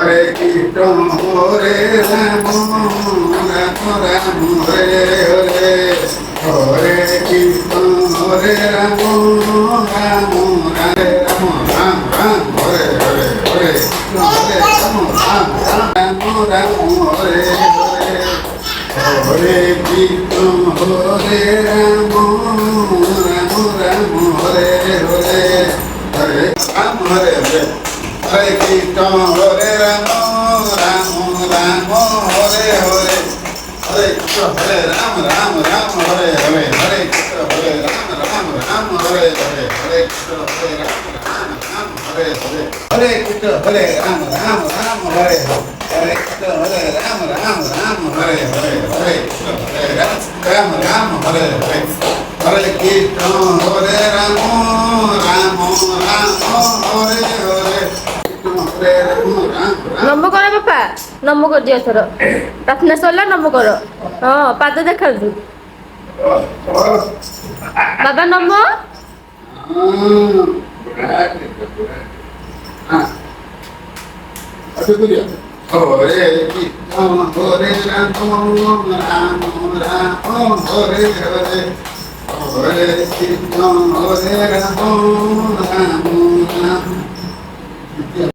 Hare Krishna, Hare Rama, Rama Rama, Hare Hare. Hare Krishna, Hare Rama, Rama Hare Rama, Rama Rama, Hare Hare. Hare Krishna, Hare Rama, Rama Rama, Hare Hare. Hare Krishna, Hare Rama, Rama Rama, Hare Hare. Hare Rama, Hare Hare. Hare Krishna, Hare Rama, Rama Rama, Hare Hare. Hare Krishna, Hare Rama, Rama Rama, Hare Hare. Hare Krishna, Hare Rama, Rama Rama, Hare Hare. Hare Krishna, Hare Rama, Rama Rama, Hare Hare. Hare Krishna, Hare Rama, Rama Rama, Hare Hare. Hare Krishna, Hare Rama, Rama Rama, Hare Hare. Hare Krishna, Hare Rama, Rama, Hare Hare. Hare Krishna, Hare Rama, Rama Rama, Hare Hare. ନମ କର ବାପା, ନମ କରିଦିଅ ଏଥର। ପ୍ରାର୍ଥନା ସରିଲା, ନମ କର। ହଁ, ପାଦ ଦେଖାନ୍ତୁ। ବାବା ନମ। Hare Krishna, Hare Rama, Rama Rama,